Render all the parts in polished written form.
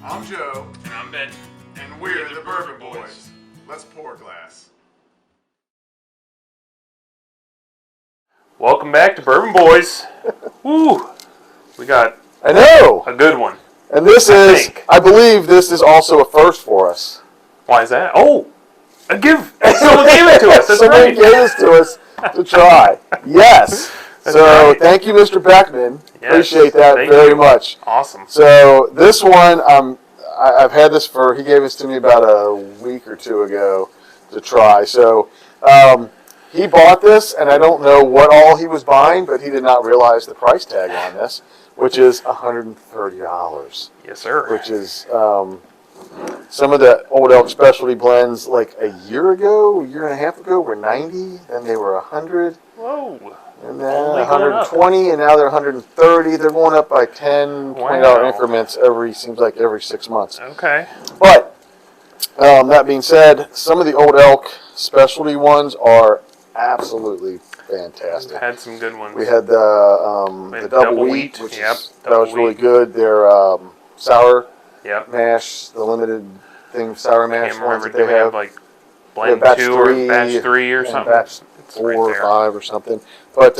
I'm Joe. And I'm Ben. And we're the Bourbon Boys. Let's pour a glass. Welcome back to Bourbon Boys. Woo! We got I know! a good one. And this I believe this is also a first for us. Why is that? Oh! Someone gave it to us. That's Someone right. gave this to us to try. Yes. So right. thank you, Mr. Beckman. Yes, Appreciate that very much. Awesome. So this one, I've had this he gave this to me about a week or two ago to try. So he bought this, and I don't know what all he was buying, but he did not realize the price tag on this, which is $130. Yes, sir. Which is some of the Old Elk specialty blends like a year and a half ago were 90, then they were 100. Whoa. And then 120, and now they're 130. They're going up by $10, $20 increments every 6 months. Okay. But that being said, some of the Old Elk specialty ones are absolutely fantastic. We've had some good ones. We had the double wheat, which that was really good. Their sour mash, the limited thing sour mash ones that they have. Like blend 2 or batch 3 or something. Batch 4 or 5 or something. But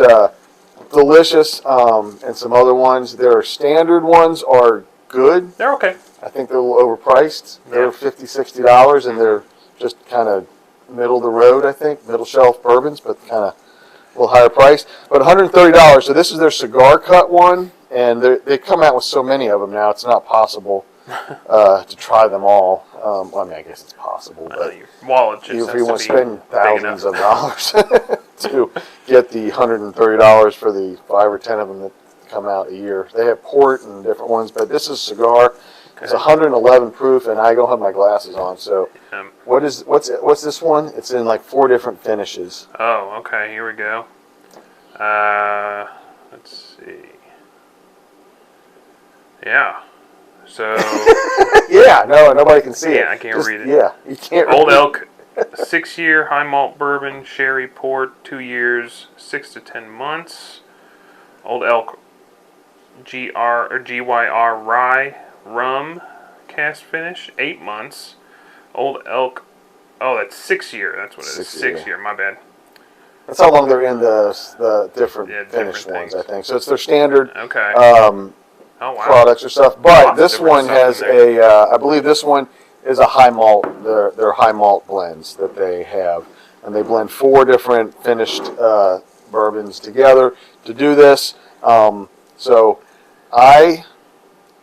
delicious, and some other ones. Their standard ones are good. They're okay. I think they're a little overpriced. They're $50, $60, and they're just kind of middle of the road, I think. Middle shelf bourbons, but kind of a little higher price. But $130. So this is their cigar cut one, and they come out with so many of them now, it's not possible to try them all. I mean, I guess it's possible, but your wallet just if you want to spend thousands of dollars to get the $130 for the 5 or 10 of them that come out a year. They have port and different ones, but this is cigar. Okay. It's 111 proof, and I don't have my glasses on. So, what's this one? It's in like 4 different finishes. Oh, okay. Here we go. Let's see. Yeah. So. Yeah, no, nobody can see it. Yeah, I can't read it. Yeah, you can't. Old Elk, 6-year high malt bourbon, sherry port, 2 years, 6 to 10 months. Old Elk, GYR rye rum, cast finish, 8 months. Old Elk, that's 6-year. That's what it is. 6-year. My bad. That's how long they're in the different finished ones, I think. So it's their standard. Okay. Products or stuff, but this one has I believe this one is a high malt. They're high malt blends that they have, and they blend 4 different finished bourbons together to do this. So I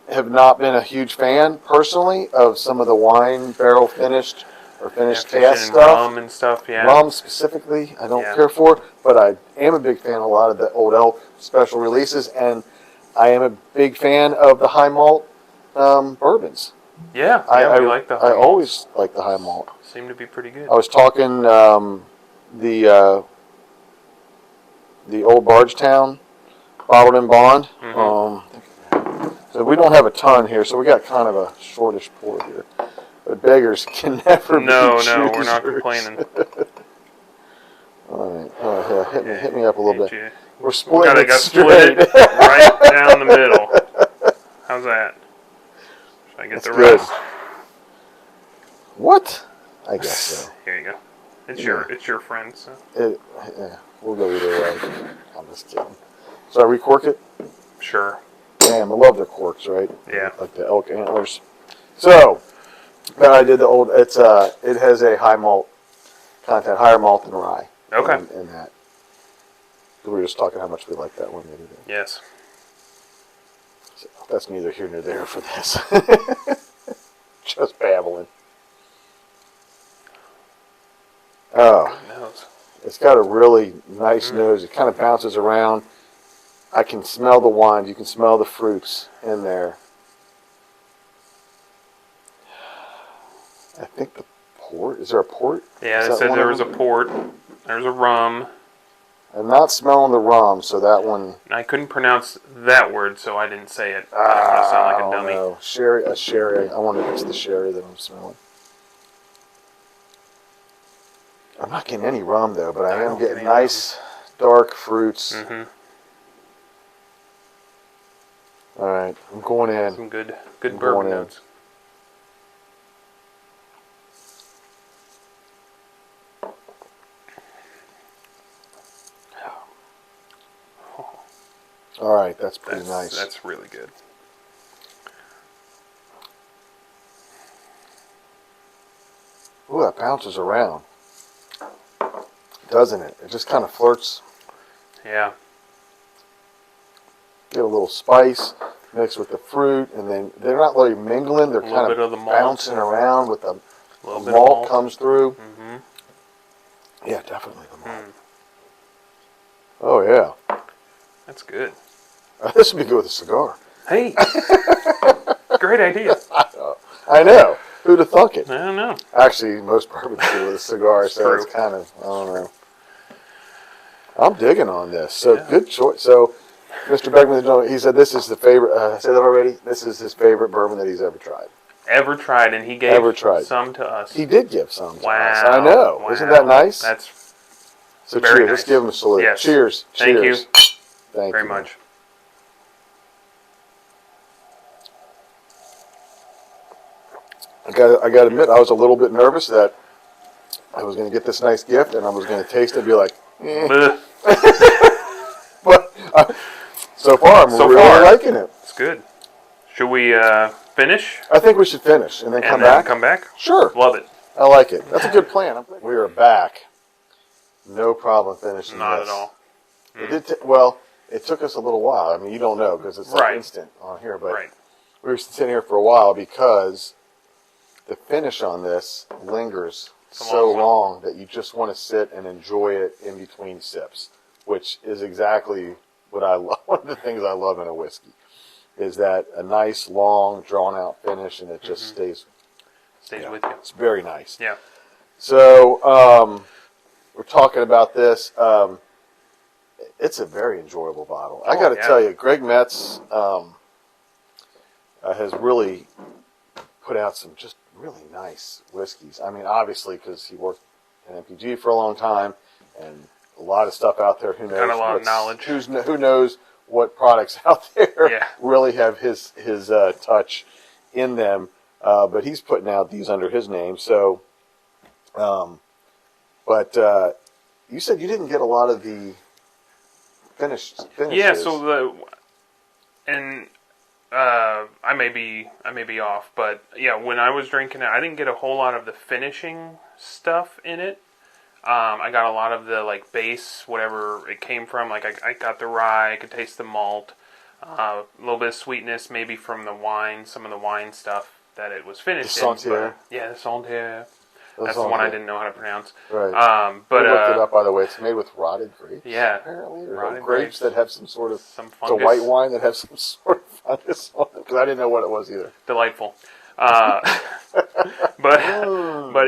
have not been a huge fan personally of some of the wine barrel finished or finished cast stuff. Rum and stuff, yeah. Rum specifically, I don't care for, but I am a big fan of a lot of the Old Elk special releases, and I am a big fan of the high malt bourbons. Yeah, we like the high malt. I always like the high malt. Seem to be pretty good. I was talking the Old Bardstown bottled in bond. So we don't have a ton here, so we got kind of a shortish pour here. But beggars can never be choosers. No, we're not complaining. All right, hit me up a little bit. We're splitting Gotta straight. split it right down the middle. How's that? Should I get the rest? What? I guess so. Here you go. It's your friend. So. We'll go either way. I'm just kidding. So I recork it? Sure. Damn, I love the corks, right? Yeah. Like the elk antlers. So, then I did the old. It has a high malt content, higher malt than rye. Okay. In that. We were just talking how much we like that one the other day. Yes. So that's neither here nor there for this. Just babbling. Oh, it's got a really nice nose. It kind of bounces around. I can smell the wine. You can smell the fruits in there. I think the port. Is there a port? Yeah, it said there was a port. There's a rum. I'm not smelling the rum, so that one. I couldn't pronounce that word, so I didn't say it. I didn't want to sound like a dummy. No. Sherry. I wonder if it's the sherry that I'm smelling. I'm not getting any rum though, but I am getting nice dark fruits. All right, I'm going in. Some good bourbon notes. All right, that's pretty nice. That's really good. Ooh, that bounces around, doesn't it? It just kind of flirts. Yeah. Get a little spice mixed with the fruit, and then they're not really mingling. They're kind bit of the malt. bouncing around with the Little bit of malt malt. comes through. Mm-hmm. Yeah, definitely the malt. Oh, yeah. That's good. This would be good with a cigar. Hey! Great idea. I know. Who'd have thunk it? I don't know. Actually, most bourbons do with a cigar, so true. it's kind of, I don't know. I'm digging on this. So, Yeah. good choice. So, Mr. Beckman, he said this is the favorite, I said that already? This is his favorite bourbon that he's ever tried. Ever tried, and he gave some to us. He did give some to Wow. us. I know. Wow. Isn't that nice? That's so very cheers. nice. Let's give him a salute. Yes. Cheers. Thank Cheers. you Thank very you much. I got to admit, I was a little bit nervous that I was going to get this nice gift and I was going to taste it and be like, eh. Bleh. But so far, I'm really liking it. It's good. Should we finish I think we should finish and then and come then back. come back? Sure. Love it. I like it. That's a good plan. We are back. No problem finishing Not this. at all. It did it took us a little while. I mean, you don't know because it's like Right. instant on here, but Right. we were sitting here for a while because the finish on this lingers It's a so long one. long that you just want to sit and enjoy it in between sips, which is exactly what I love. One of the things I love in a whiskey is that a nice, long, drawn-out finish, and it just stays With you. It's very nice. Yeah. So we're talking about this. It's a very enjoyable bottle. I got to tell you, Greg Metz has really put out some just really nice whiskeys. I mean, obviously, because he worked in MPG for a long time, and a lot of stuff out there. Who knows? Got a lot of knowledge. Who knows what products out there Yeah. really have his touch in them? But he's putting out these under his name. So, but you said you didn't get a lot of the finishes. Yeah. So I may be off, but yeah, when I was drinking it, I didn't get a whole lot of the finishing stuff in it. I got a lot of the like base, whatever it came from. Like I got the rye, I could taste the malt, a little bit of sweetness, maybe from the wine, some of the wine stuff that it was finished The Santerre. Yeah, the Santerre. The That's the one I Santerre. didn't know how to pronounce. Right. But I looked it up, by the way. It's made with rotted grapes. Yeah. Apparently, or Rotted grapes that have some sort of. some It's a fungus. white wine that has some sort of fungus on it because I didn't know what it was either. Delightful. But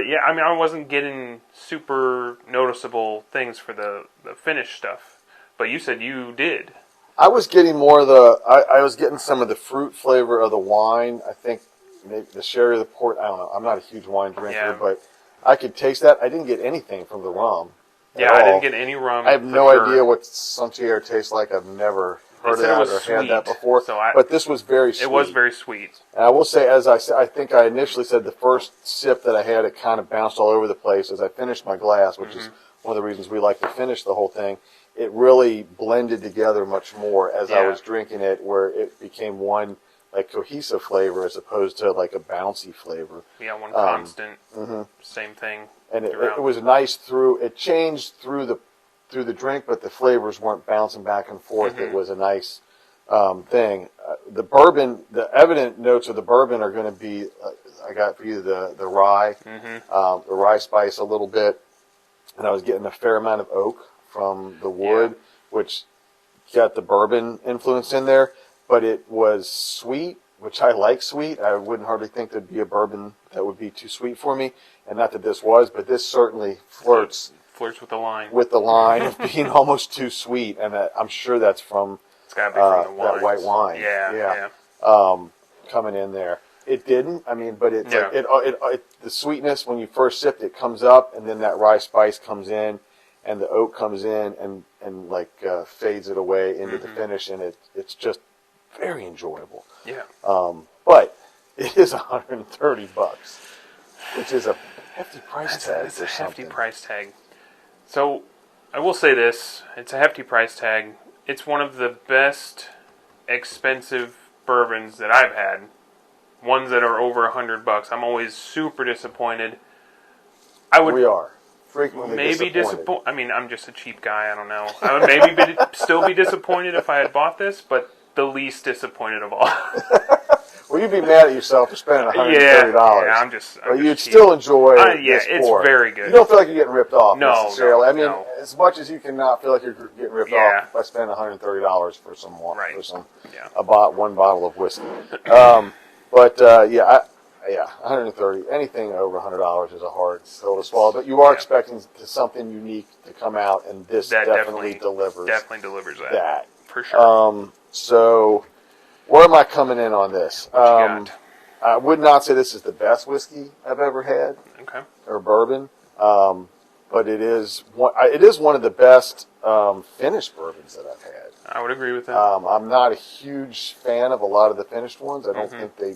yeah, I mean, I wasn't getting super noticeable things for the finished stuff. But you said you did. I was getting more of I was getting some of the fruit flavor of the wine. I think maybe the sherry or the port. I don't know. I'm not a huge wine drinker, Yeah. but I could taste that. I didn't get anything from the rum. Yeah, at I all. didn't get any rum. I have for no sure. idea what Santerre tastes like. I've never heard of said it that was or had that sweet, before. so but this was very sweet. It was very sweet. And I will say, as I said, I think I initially said the first sip that I had, it kind of bounced all over the place. As I finished my glass, which is one of the reasons we like to finish the whole thing, it really blended together much more as I Yeah. was drinking it, where it became one like cohesive flavor as opposed to like a bouncy flavor. Yeah, one constant, same thing. And throughout. it was nice it changed through the drink, but the flavors weren't bouncing back and forth. It was a nice thing. The bourbon, the evident notes of the bourbon are going to be, I got for you the rye, the rye spice a little bit, and I was getting a fair amount of oak from the wood, which got the bourbon influence in there, but it was sweet, which I like sweet. I wouldn't hardly think there'd be a bourbon that would be too sweet for me, and not that this was, but this certainly flirts with the line. with the line of being almost too sweet, and I'm sure that's from It's got to be from the wine. that white wine. Yeah. Coming in there. It didn't. I mean, but it's Yeah. like the sweetness when you first sipped it comes up, and then that rye spice comes in, and the oak comes in, and like fades it away into the finish, and it's just very enjoyable. Yeah. But it is $130, which is a hefty price tag. It's a for hefty something. price tag. So, I will say this. It's a hefty price tag. it's one of the best expensive bourbons that I've had. Ones that are over $100. I'm always super disappointed. We are frequently maybe disappointed. I mean, I'm just a cheap guy. I don't know. I would maybe still be disappointed if I had bought this, but the least disappointed of all. Well, you'd be mad at yourself for spending $130. Yeah, I'm just but you'd cheap. still enjoy yeah, this it's pour. very good. You don't feel like you're getting ripped off necessarily. I mean, no. as much as you cannot feel like you're getting ripped off by spending $130 for some one bottle of whiskey. Yeah, 130. Anything over $100 is a hard pill to swallow. But you are expecting something unique to come out, and this definitely delivers. Definitely delivers that. For sure. So, where am I coming in on this? What you got? I would not say this is the best whiskey I've ever had, or bourbon, but it is one of the best finished bourbons that I've had. I would agree with that. I'm not a huge fan of a lot of the finished ones. I don't think they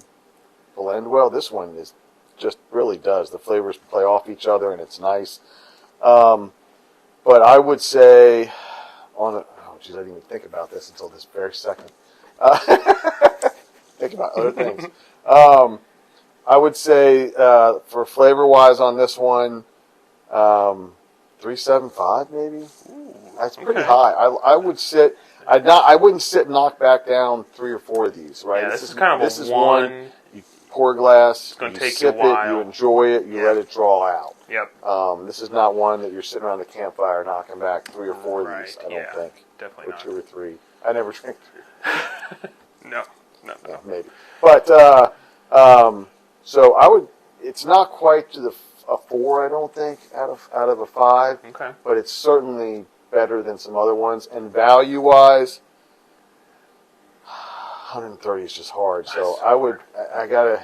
blend well. This one just really does. The flavors play off each other, and it's nice. But I would say I didn't even think about this until this very second. Think about other things. I would say for flavor-wise on this one, 375 maybe. Ooh, that's pretty high. I would sit. I wouldn't sit and knock back down 3 or 4 of these. Right. Yeah, this is kind of one. You pour a glass. It's going to you take you a sip while. it. You enjoy it. You let it draw out. Yep. This is not one that you're sitting around the campfire knocking back 3 or 4 of these. I don't think. Definitely or not. 2 or 3. I never drink 3. No. Yeah, maybe. But so I would. It's not quite to a 4, I don't think, out of a 5. Okay. But it's certainly better than some other ones. And value-wise, 130 is just hard. So I gotta.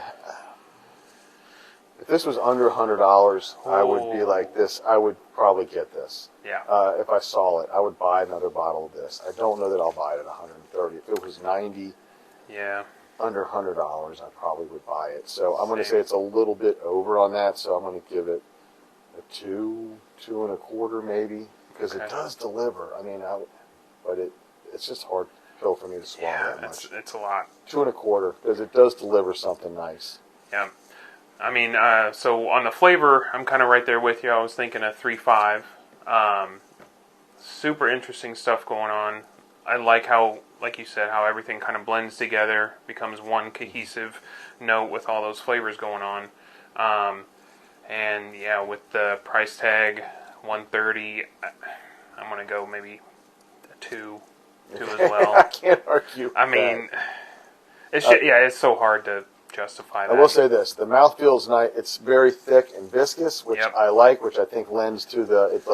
If this was under $100, I would be like this. I would probably get this. Yeah. If I saw it, I would buy another bottle of this. I don't know that I'll buy it at 130. If it was 90. Yeah. Under $100, I probably would buy it. So I'm going to say it's a little bit over on that. So I'm going to give it a 2, 2.25 maybe, because it does deliver. I mean, but it's just hard pill for me to swallow that much. It's a lot. 2.25, because it does deliver something nice. Yeah. I mean, so on the flavor, I'm kind of right there with you. I was thinking a 3.5. Super interesting stuff going on. I like how, like you said, how everything kind of blends together, becomes one cohesive note with all those flavors going on. And yeah, with the price tag, $130, I'm going to go maybe a 2 as well. I can't argue. I mean, it's so hard to justify that. I will say this: the mouthfeel is nice. It's very thick and viscous, which I like, which I think lends to it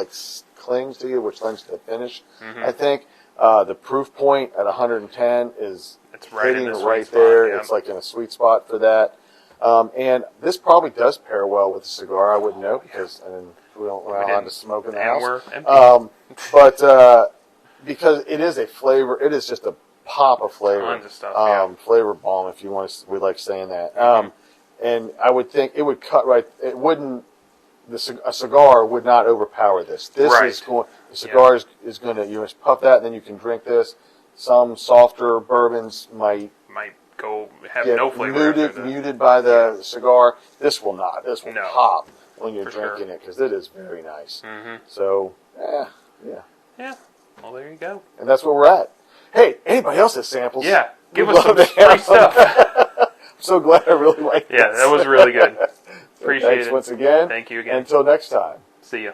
clings to you, which lends to the finish. Mm-hmm. I think the proof point at 110 is hitting it right there. It's like in a sweet spot for that. And this probably does pair well with a cigar. I wouldn't know because we don't allow to smoke in the house. We're empty. But because it is a flavor, it is just a pop of flavor. Tons of stuff, flavor bomb, if you want to. We like saying that. And I would think it would cut right. It wouldn't. A cigar would not overpower this. This is going. The cigar is going to. You must puff that, and then you can drink this. Some softer bourbons might go have no flavor. Muted by the cigar. This will not. This will pop when you're drinking it because it is very nice. Mm-hmm. So yeah. Well, there you go. And that's where we're at. Hey, anybody else has samples? Yeah, give us some free stuff. I'm so glad I really liked this. Yeah, that was really good. Appreciate it. Thanks once again. Thank you again. Until next time. See ya.